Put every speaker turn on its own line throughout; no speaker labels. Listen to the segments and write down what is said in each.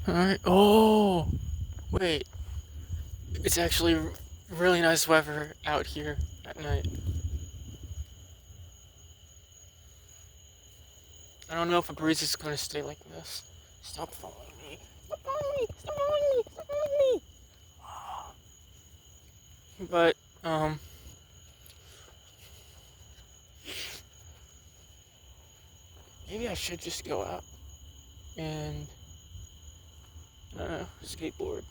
Alright. Oh, wait. It's actually really nice weather out here at night. I don't know if a breeze is going to stay like this. Stop following me. Stop following me. Stop following me. Stop following me. But, maybe I should just go out and, I don't know, skateboard.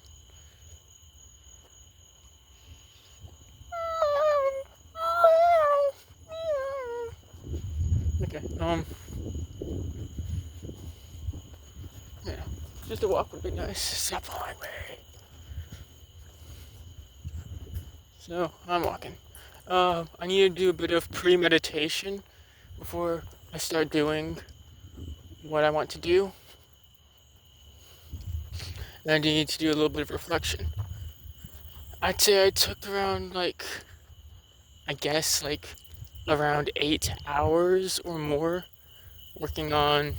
Okay, yeah, just a walk would be nice. Stop following me. So, I'm walking. I need to do a bit of premeditation before I start doing what I want to do. And I need to do a little bit of reflection. I'd say I took around, I guess, around 8 hours or more working on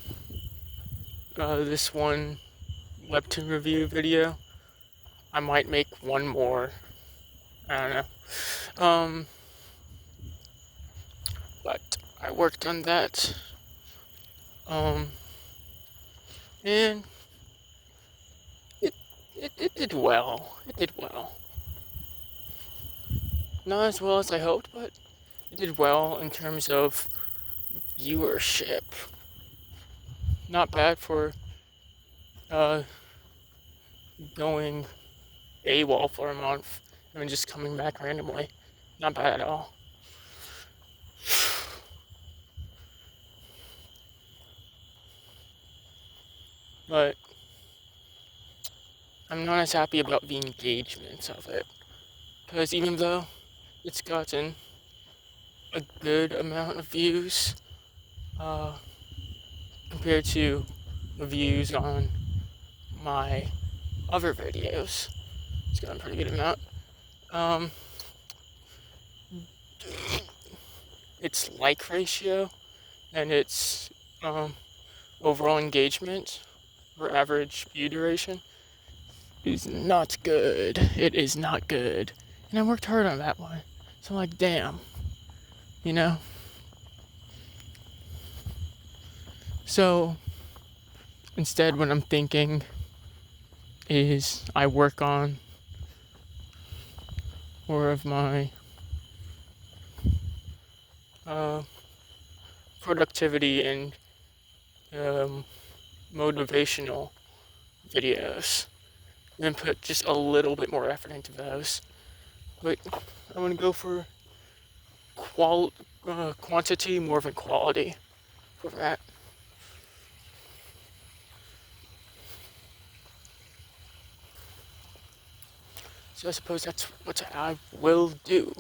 this one webtoon review video. I might make one more. I don't know. But I worked on that. Um, and it did well. It did well. Not as well as I hoped, but it did well in terms of viewership. Not bad for uh, going AWOL for a month and then just coming back randomly. Not bad at all. But I'm not as happy about the engagement of it. Because even though it's gotten a good amount of views uh, compared to the views on my other videos, it's got a pretty good amount. Its like ratio and its overall engagement or average view duration is not good. It is not good. And I worked hard on that one. So I'm like, damn. You know? So instead, what I'm thinking is I work on more of my productivity and motivational videos and put just a little bit more effort into those. But I want to go for quantity more than quality for that. So I suppose that's what I will do.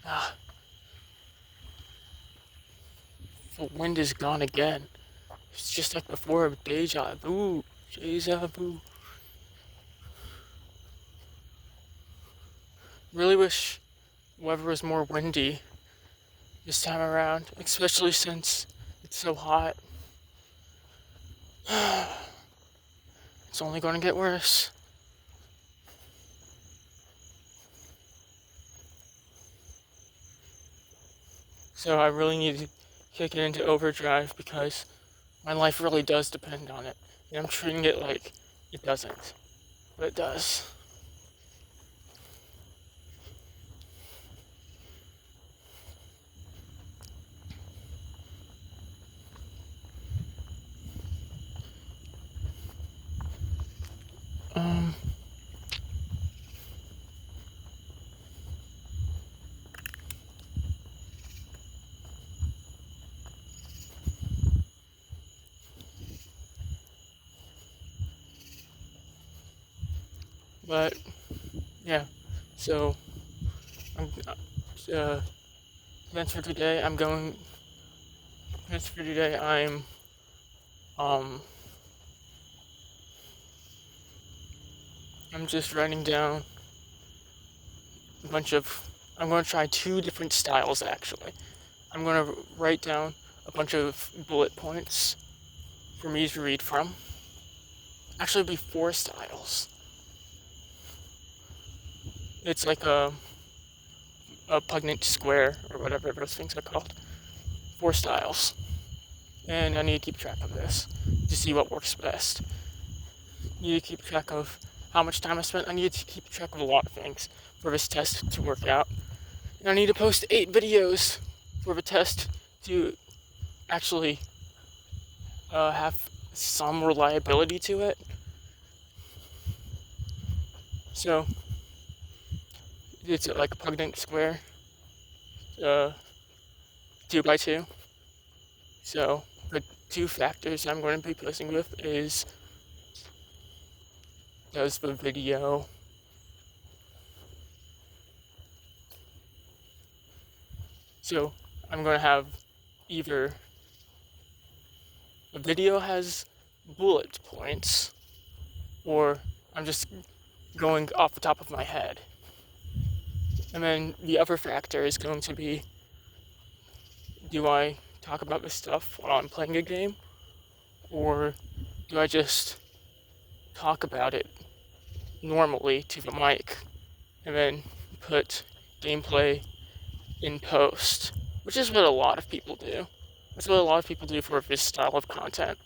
Ah, the wind is gone again. It's just like before, deja vu, deja vu. Really wish weather was more windy this time around, especially since it's so hot. It's only going to get worse. So I really need to kick it into overdrive because my life really does depend on it. And I'm treating it like it doesn't, but it does. Um, but yeah, so I'm plans for today. Plans for today. I'm um I'm just writing down a bunch of, I'm going to try 2 different styles actually. I'm going to write down a bunch of bullet points for me to read from. Actually, it'll be 4 styles. It's like a pugnant square, or whatever those things are called. 4 styles. And I need to keep track of this to see what works best. I need to keep track of how much time I spent. I need to keep track of a lot of things for this test to work out. And I need to post 8 videos for the test to actually have some reliability to it. So it's like a pugnant square, 2x2. So the 2 factors I'm going to be posting with is, does the video so I'm going to have either the video has bullet points, or I'm just going off the top of my head. And then the other factor is going to be, do I talk about this stuff while I'm playing a game, or do I just talk about it normally to the mic and then put gameplay in post, which is what a lot of people do. That's what a lot of people do for this style of content.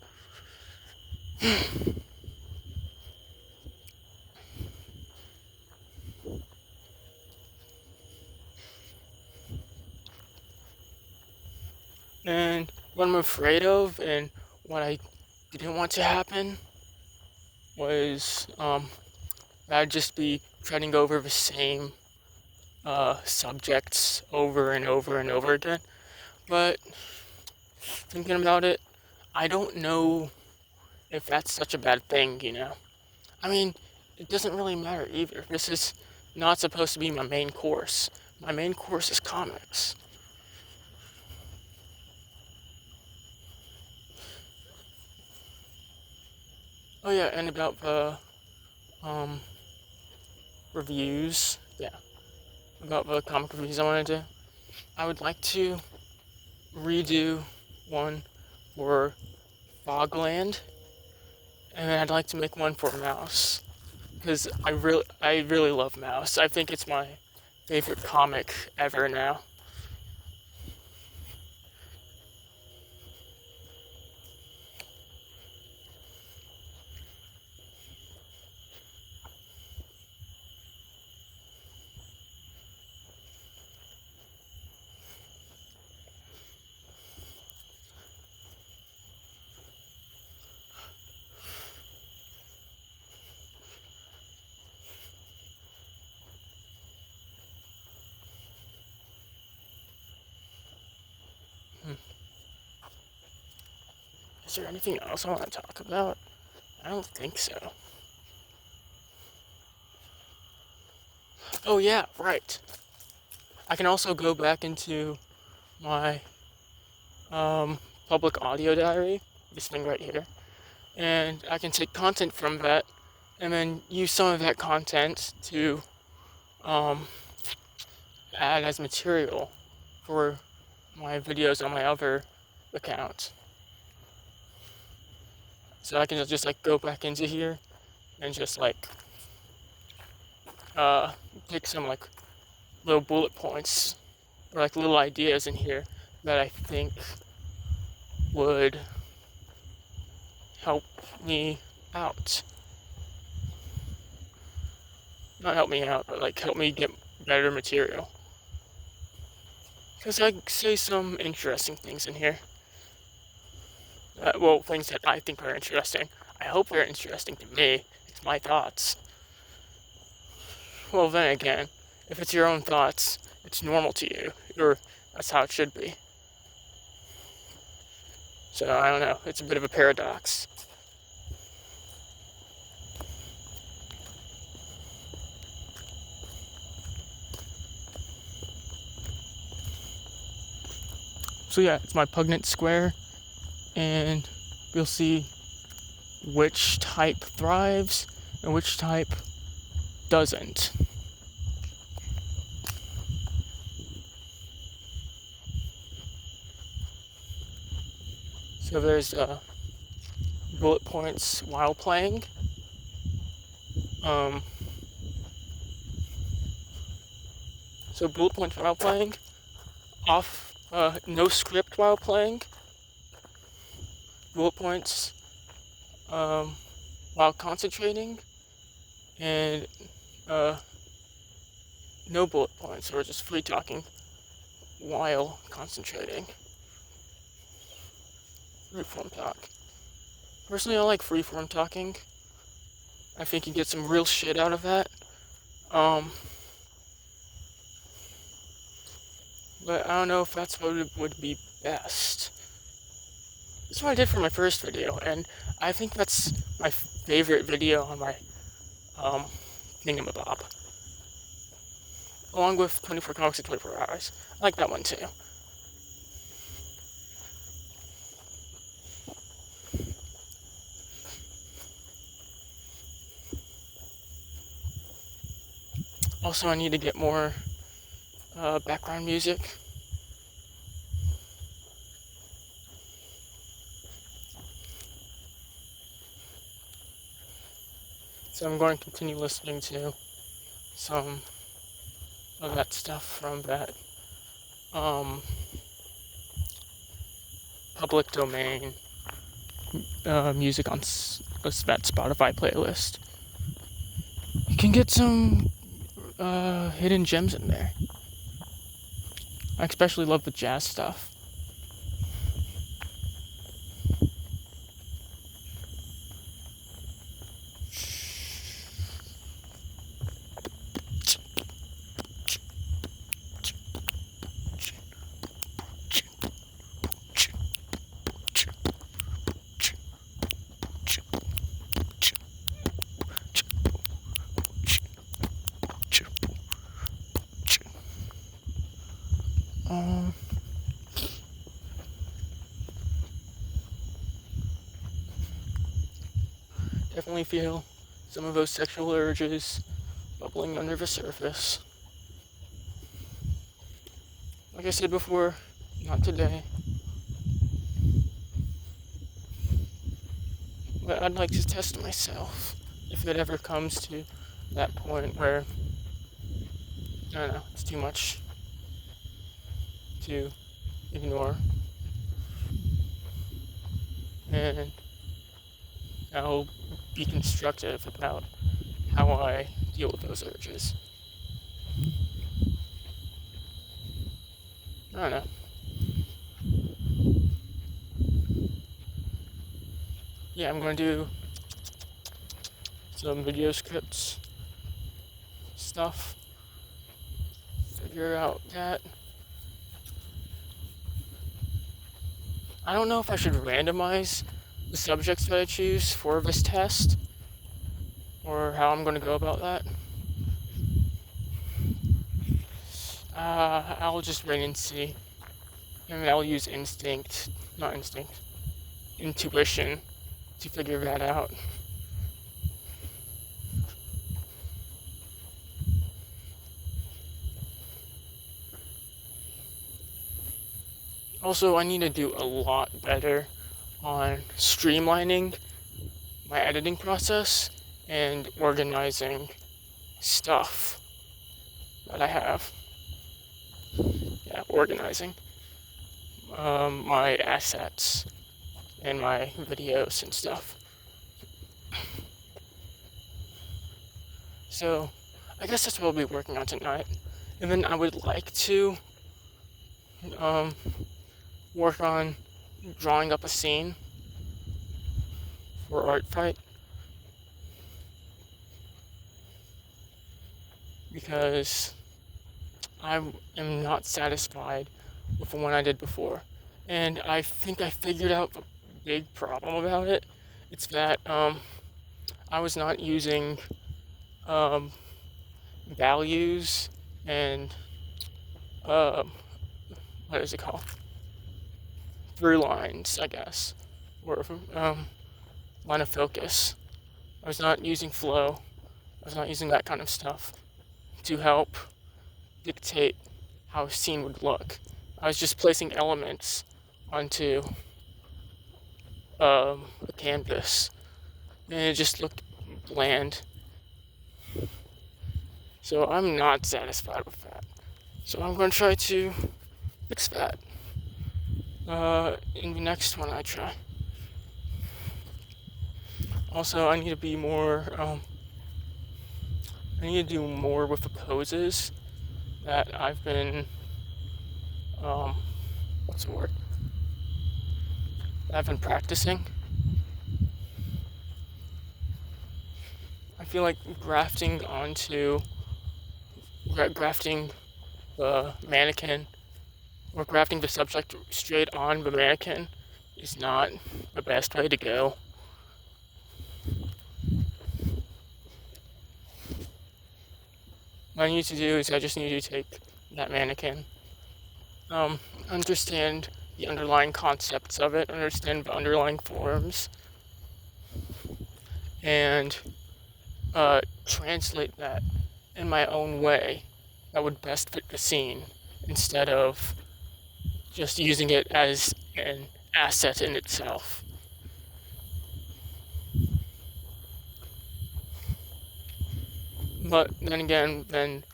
And what I'm afraid of, and what I didn't want to happen, was I'd just be treading over the same subjects over and over and over again. But thinking about it, I don't know if that's such a bad thing, you know? I mean, it doesn't really matter either. This is not supposed to be my main course. My main course is comics. Oh yeah, and about the reviews, about the comic reviews I want to do. I would like to redo one for Fogland, and I'd like to make one for Mouse, because I really love Mouse. I think it's my favorite comic ever now. Is there anything else I want to talk about? I don't think so. Oh yeah, right. I can also go back into my public audio diary, this thing right here, and I can take content from that and then use some of that content to add as material for my videos on my other account. So I can just like go back into here and just like pick some like little bullet points or like little ideas in here that I think would help me out. Not help me out, but like help me get better material. Because I say some interesting things in here. Well, things that I think are interesting. I hope they're interesting to me. It's my thoughts. Well, then again, if it's your own thoughts, it's normal to you, or that's how it should be. So, I don't know, it's a bit of a paradox. So yeah, it's my pugnant square, and we'll see which type thrives and which type doesn't. So there's bullet points while playing. So bullet points while playing, no script while playing, bullet points while concentrating, and no bullet points, or just free talking while concentrating. Freeform talk. Personally, I like freeform talking. I think you get some real shit out of that. But I don't know if that's what would be best. That's what I did for my first video, and I think that's my favorite video on my thingamabob. Along with 24 comics in 24 hours. I like that one too. Also, I need to get more background music. So I'm going to continue listening to some of that stuff from that public domain music on that Spotify playlist. You can get some hidden gems in there. I especially love the jazz stuff. Definitely feel some of those sexual urges bubbling under the surface. Like I said before, not today. But I'd like to test myself if it ever comes to that point where, I don't know, it's too much to ignore. And I'll be constructive about how I deal with those urges. I don't know. Yeah, I'm going to do some video scripts stuff. Figure out that. I don't know if I should randomize the subjects that I choose for this test, or how I'm going to go about that. I'll just wait and see. And I'll use intuition to figure that out. Also, I need to do a lot better on streamlining my editing process and organizing stuff that I have. Yeah, organizing my assets and my videos and stuff. So, I guess that's what I'll be working on tonight. And then I would like to work on drawing up a scene for Art Fight, because I am not satisfied with the one I did before, and I think I figured out the big problem about it. It's that I was not using values and what is it called? Through lines, I guess, or line of focus. I was not using flow I was not using that kind of stuff to help dictate how a scene would look. I was just placing elements onto a canvas, and it just looked bland. So I'm not satisfied with that. So I'm going to try to fix that in the next one I try. Also, I need to be more. I need to do more with the poses that I've been. What's the word? I've been practicing. I feel like grafting the mannequin or grafting the subject straight on the mannequin is not the best way to go. What I need to do is I just need to take that mannequin, understand the underlying concepts of it, understand the underlying forms, and translate that in my own way that would best fit the scene instead of just using it as an asset in itself. But then again,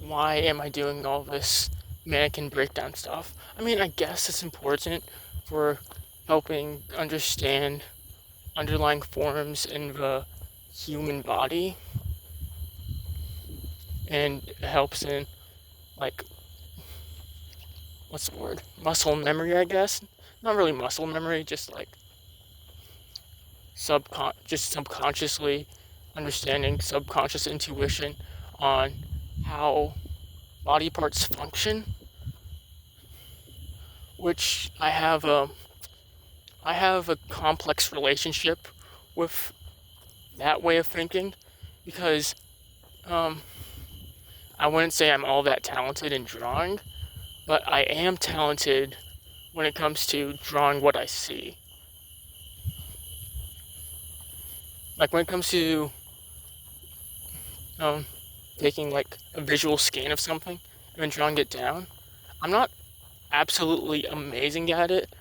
why am I doing all this mannequin breakdown stuff? I mean, I guess it's important for helping understand underlying forms in the human body, and it helps in, like, what's the word? Muscle memory, I guess. Not really muscle memory, just like subconsciously understanding, subconscious intuition on how body parts function, which I have a complex relationship with that way of thinking, because I wouldn't say I'm all that talented in drawing, but I am talented when it comes to drawing what I see. Like when it comes to um, taking like a visual scan of something and then drawing it down, I'm not absolutely amazing at it.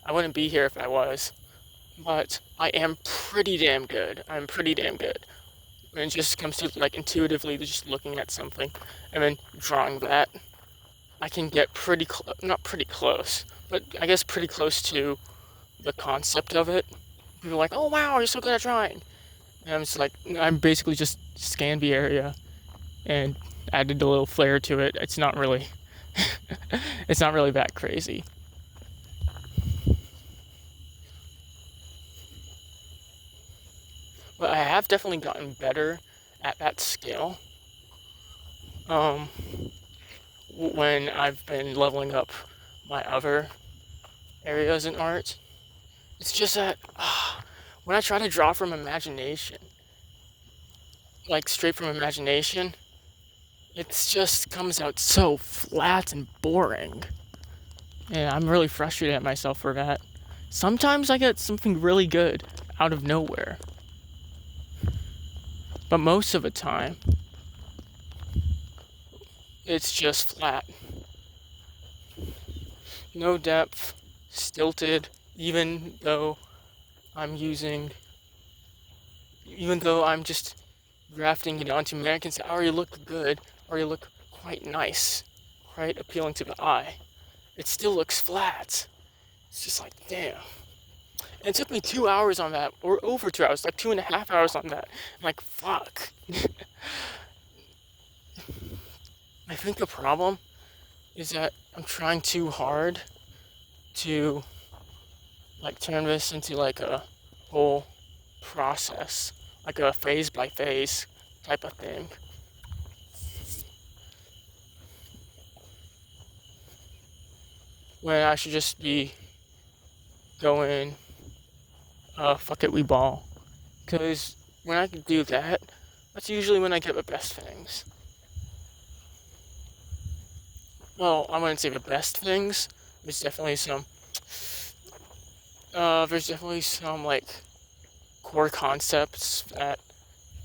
I wouldn't be here if I was, but I am pretty damn good. I'm pretty damn good. When it just comes to like intuitively just looking at something and then drawing that, I can get not pretty close, but I guess pretty close to the concept of it. People are like, "Oh wow, you're so good at drawing," and I'm just like, I'm basically just scanned the area and added a little flair to it. It's not really, it's not really that crazy. But I have definitely gotten better at that skill. Um, when I've been leveling up my other areas in art, it's just that when I try to draw from imagination, like straight from imagination, it just comes out so flat and boring. And I'm really frustrated at myself for that. Sometimes I get something really good out of nowhere. But most of the time, it's just flat. No depth, stilted, even though I'm just grafting it onto mannequins that already look good, already look quite nice, quite appealing to the eye. It still looks flat. It's just like, damn. And it took me 2 hours on that, or over 2 hours, like 2.5 hours on that. I'm like, fuck. I think the problem is that I'm trying too hard to like turn this into like a whole process, like a phase by phase type of thing. When I should just be going, fuck it, we ball. Because when I can do that, that's usually when I get the best things. Well, I wouldn't say the best things. There's definitely some like core concepts that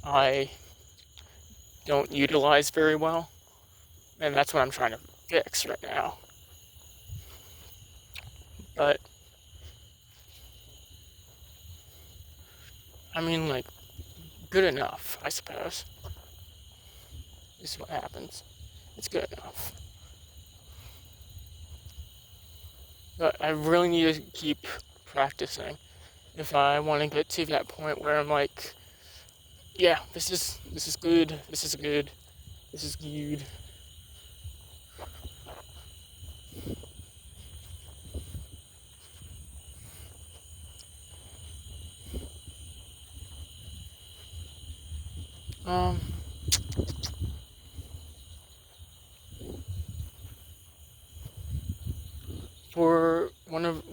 I don't utilize very well, and that's what I'm trying to fix right now. But I mean, like, good enough, I suppose, is what happens. It's good enough. But I really need to keep practicing if I want to get to that point where I'm like, yeah, this is good, this is good, this is good. Um,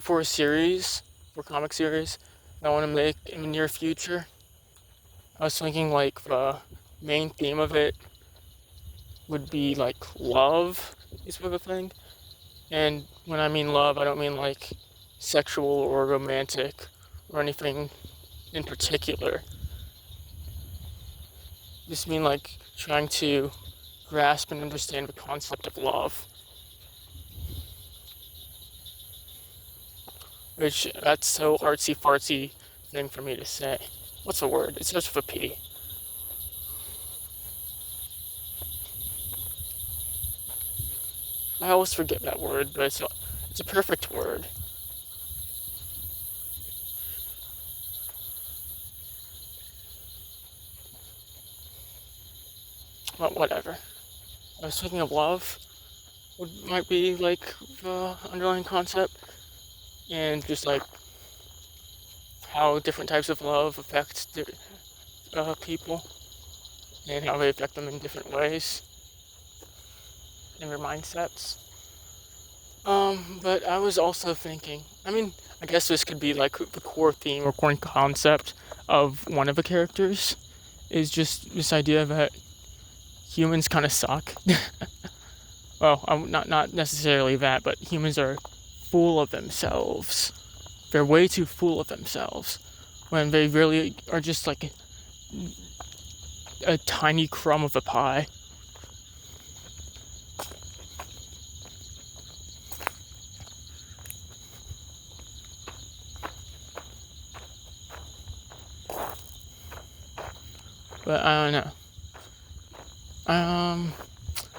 for a series, for a comic series, I want to make in the near future. I was thinking like the main theme of it would be like love, is sort of thing. And when I mean love, I don't mean like sexual or romantic or anything in particular. I just mean like trying to grasp and understand the concept of love. Which, that's so artsy fartsy thing for me to say. What's the word? It starts with a P. I always forget that word, but it's a perfect word. Well, whatever. I was thinking of love might be like the underlying concept, and just like how different types of love affect people, and how they affect them in different ways, in their mindsets. But I was also thinking, I mean, I guess this could be like the core theme or core concept of one of the characters, is just this idea that humans kind of suck. Well, not necessarily that, but humans are full of themselves. They're way too full of themselves when they really are just like a tiny crumb of a pie. But I don't know.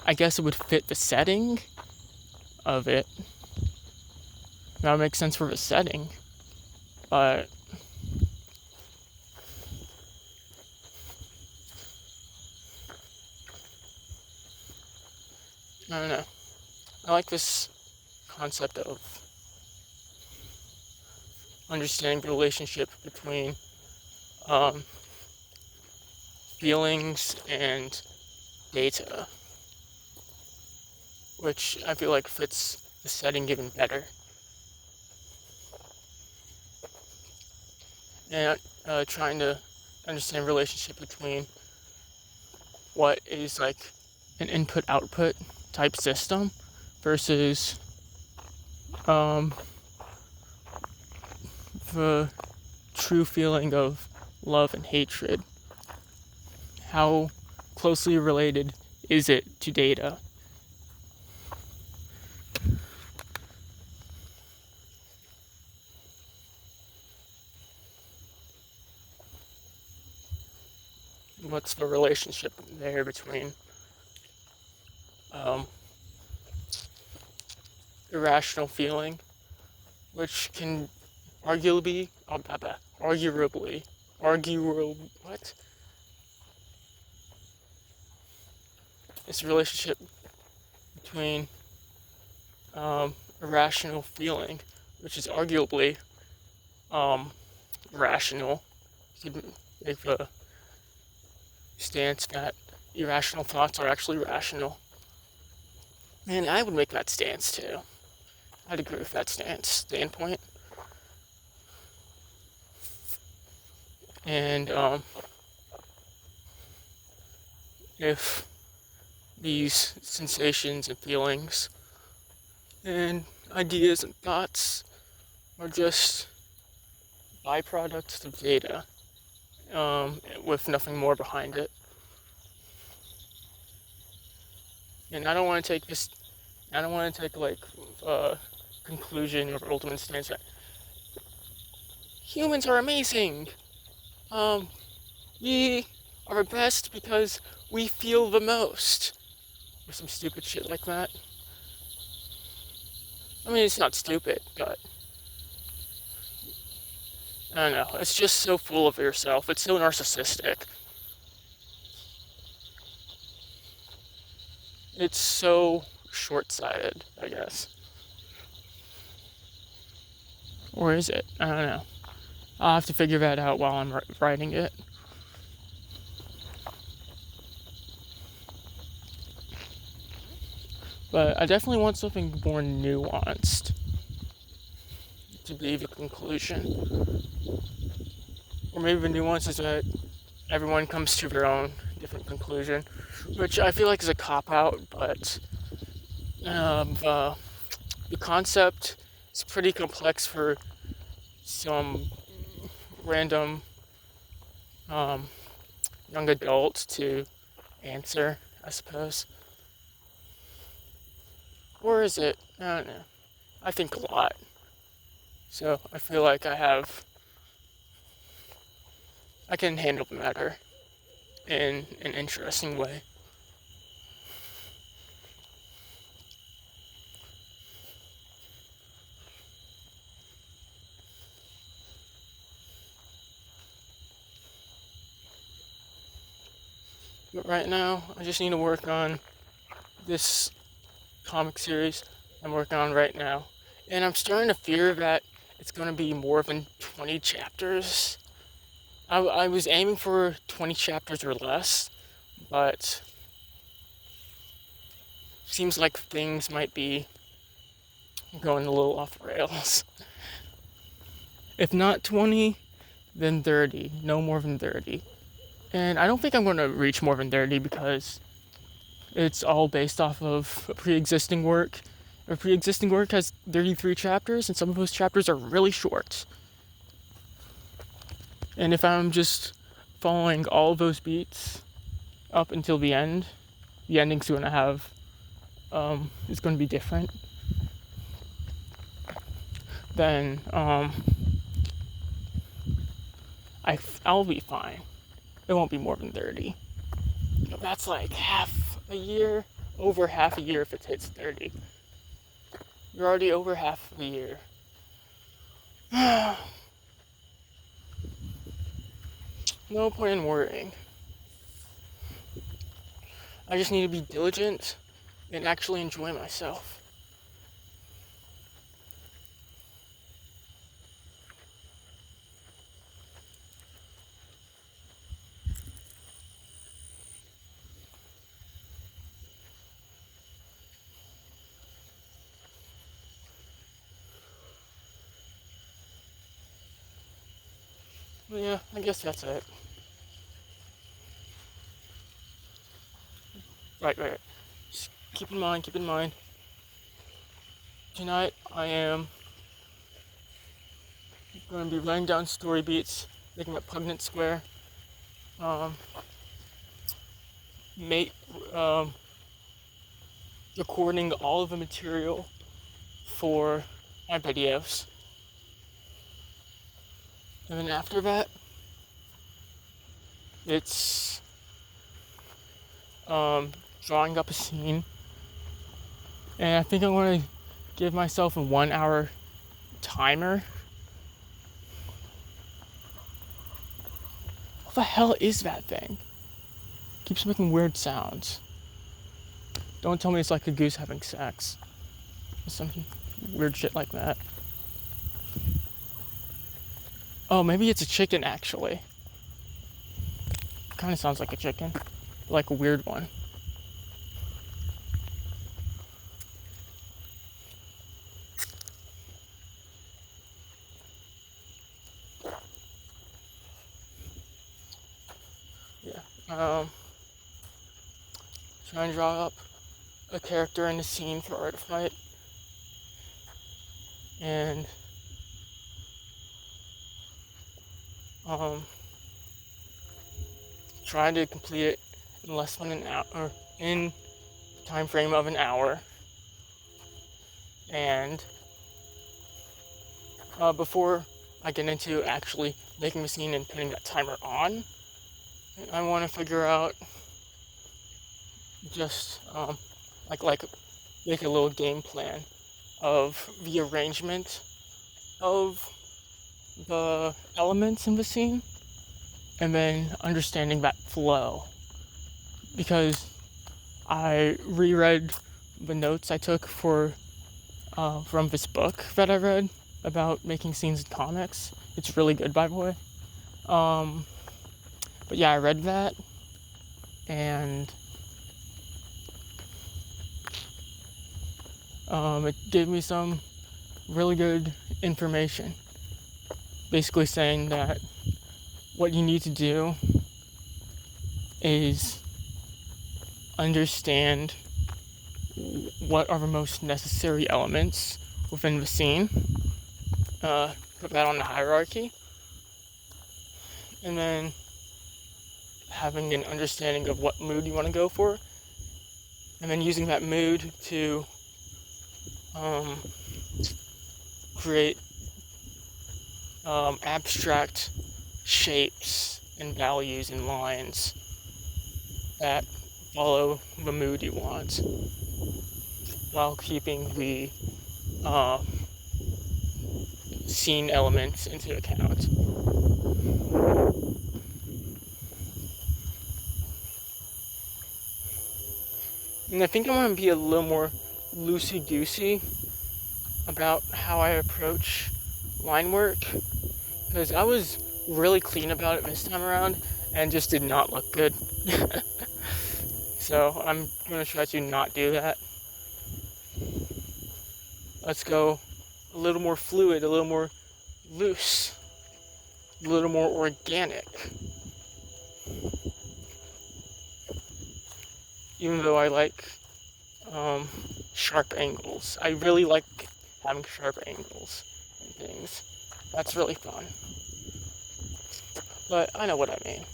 I guess it would fit the setting of it. That would make sense for the setting. But I don't know. I like this concept of understanding the relationship between um, feelings and data, which I feel like fits the setting even better. And trying to understand the relationship between what is like an input-output type system versus um, the true feeling of love and hatred. How closely related is it to data? What's the relationship there between um, irrational feeling, which can arguably, what? This relationship between irrational feeling, which is arguably rational. You could make the stance that irrational thoughts are actually rational. And I would make that stance too. I'd agree with that standpoint. And if these sensations and feelings and ideas and thoughts are just byproducts of data, with nothing more behind it, And I don't want to take this. I don't want to take like uh, conclusion or ultimate stance that humans are amazing. Um, we are best because we feel the most, or some stupid shit like that. I mean, it's not stupid, but I don't know. It's just so full of yourself. It's so narcissistic. It's so short-sighted, I guess. Or is it? I don't know. I'll have to figure that out while I'm writing it. But I definitely want something more nuanced to be the conclusion. Or maybe the nuance is that everyone comes to their own different conclusion, which I feel like is a cop-out, but the concept is pretty complex for some random um, young adult to answer, I suppose. Or is it? I don't know. I think a lot. So I feel like I can handle the matter in an interesting way. But right now, I just need to work on this comic series I'm working on right now. And I'm starting to fear that it's going to be more than 20 chapters. I was aiming for 20 chapters or less, but seems like things might be going a little off rails. If not 20, then 30. No more than 30. And I don't think I'm going to reach more than 30 because it's all based off of a pre-existing work. A pre-existing work has 33 chapters, and some of those chapters are really short. And if I'm just following all those beats up until the end, the ending's going to have is going to be different. Then I'll be fine. It won't be more than 30. But that's like half a year, over half a year if it hits 30. You're already over half a year. No point in worrying. I just need to be diligent and actually enjoy myself. But yeah, I guess that's it. Right. Just keep in mind. Tonight I am going to be writing down story beats, making a Pugnant Square, um, make, recording all of the material for my videos. And then after that, it's drawing up a scene. And I think I'm going to give myself a 1 hour timer. What the hell is that thing? Keeps making weird sounds. Don't tell me it's like a goose having sex. Some weird shit like that. Oh, maybe it's a chicken actually. Kind of sounds like a chicken. Like a weird one. Yeah. Try and draw up a character in the scene for Art of Fight. And trying to complete it in less than an hour, in time frame of an hour. And before I get into actually making the scene and putting that timer on, I want to figure out just like make a little game plan of the arrangement of the elements in the scene, and then understanding that flow. Because I reread the notes I took from this book that I read about making scenes in comics. It's really good, by the way. But yeah, I read that, and it gave me some really good information. Basically saying that what you need to do is understand what are the most necessary elements within the scene, put that on the hierarchy, and then having an understanding of what mood you want to go for, and then using that mood to create abstract shapes and values and lines that follow the mood you want, while keeping the scene elements into account. And I think I want to be a little more loosey-goosey about how I approach line work, because I was really clean about it this time around and just did not look good. So I'm going to try to not do that. Let's go a little more fluid, a little more loose, a little more organic. Even though I like sharp angles. I really like having sharp angles and things. That's really fun. But I know what I mean.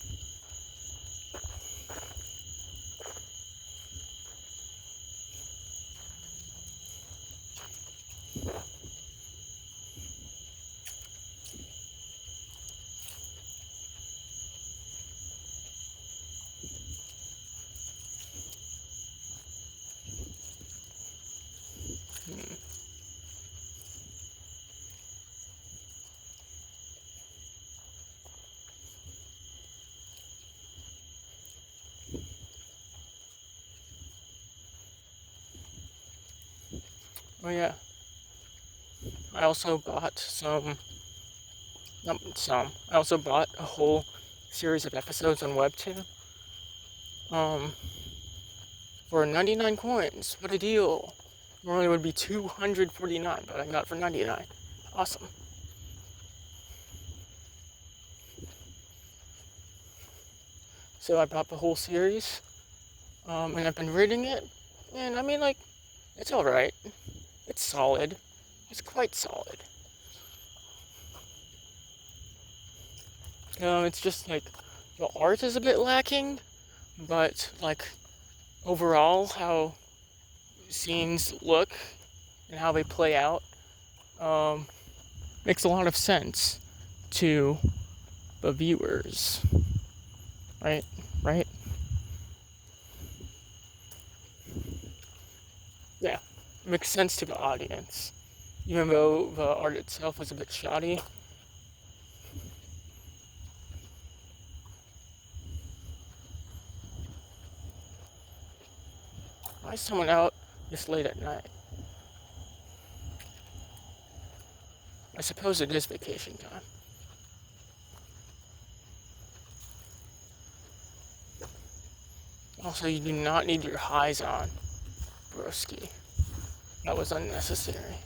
Oh yeah. I also bought I also bought a whole series of episodes on Webtoon. For 99 coins. What a deal. Normally it would be 249, but I got it for 99. Awesome. So I bought the whole series, and I've been reading it, and I mean, like, it's alright. It's solid. It's quite solid. It's just, like, the art is a bit lacking, but, like, overall, how scenes look and how they play out, makes a lot of sense to the viewers. Right? Yeah, makes sense to the audience. Even though the art itself was a bit shoddy. Why is someone out this late at night? I suppose it is vacation time. Also, you do not need your highs on, broski. That was unnecessary.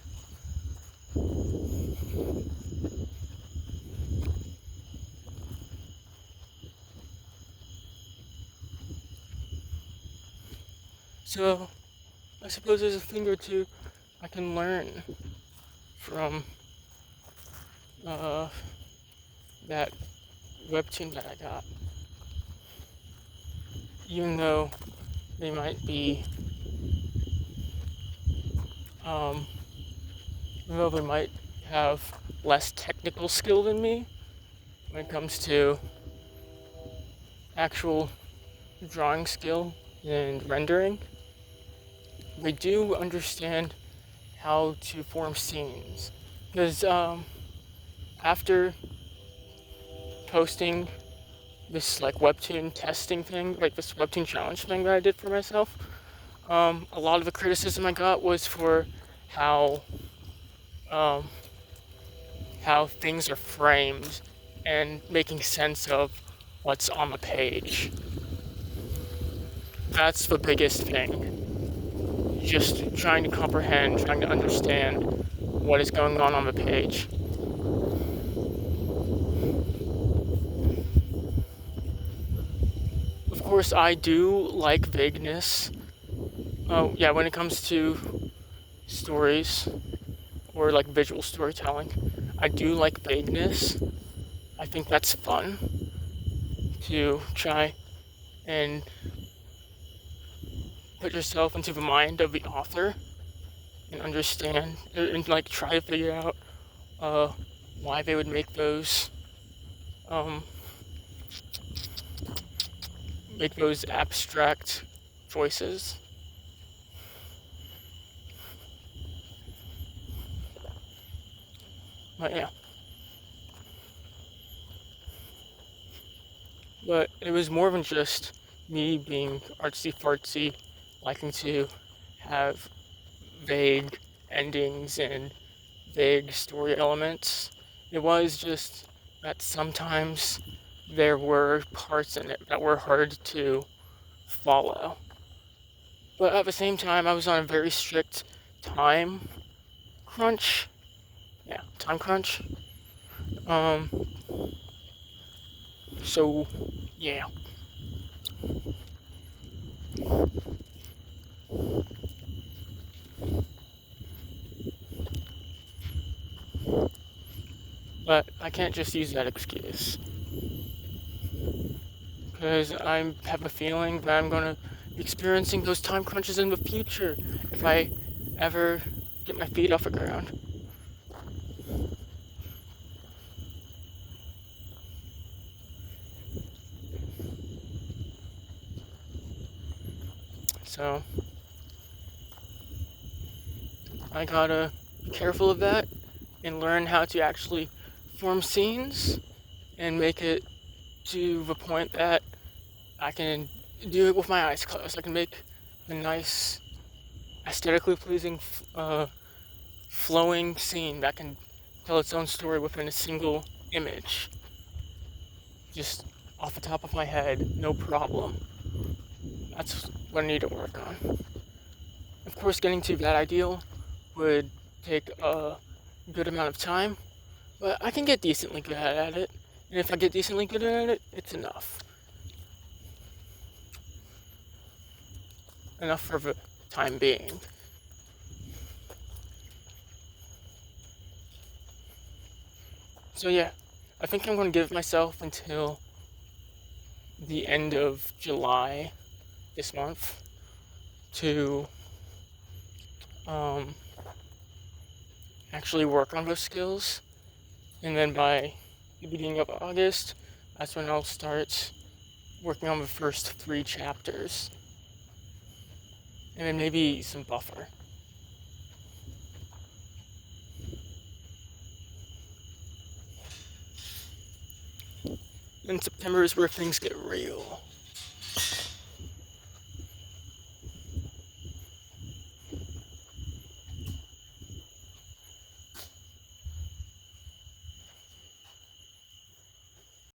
So, I suppose there's a thing or two I can learn from that webtoon that I got. Even though they might be Um, even though they might have less technical skill than me when it comes to actual drawing skill and rendering, they do understand how to form scenes. Because after posting this like webtoon testing thing, like this webtoon challenge thing that I did for myself, a lot of the criticism I got was for how um, how things are framed and making sense of what's on the page. That's the biggest thing. Just trying to comprehend, trying to understand what is going on the page. Of course, I do like vagueness. Oh, yeah, when it comes to stories or like visual storytelling, I do like vagueness. I think that's fun to try and put yourself into the mind of the author and understand and like try to figure out uh, why they would um, make those abstract choices. But yeah, but it was more than just me being artsy fartsy, liking to have vague endings and vague story elements. It was just that sometimes there were parts in it that were hard to follow. But at the same time, I was on a very strict time crunch. Yeah, time crunch. Um, so yeah. But I can't just use that excuse because I have a feeling that I'm gonna be experiencing those time crunches in the future if I ever get my feet off the ground. So I gotta be careful of that and learn how to actually form scenes and make it to the point that I can do it with my eyes closed. I can make a nice, aesthetically pleasing, flowing scene that can tell its own story within a single image. Just off the top of my head, no problem. That's what I need to work on. Of course, getting to that ideal would take a good amount of time, but I can get decently good at it. And if I get decently good at it, it's enough. Enough for the time being. So yeah, I think I'm going to give myself until the end of July this month to um, actually work on those skills. And then by the beginning of August, that's when I'll start working on the first 3 chapters. And then maybe some buffer. And September is where things get real.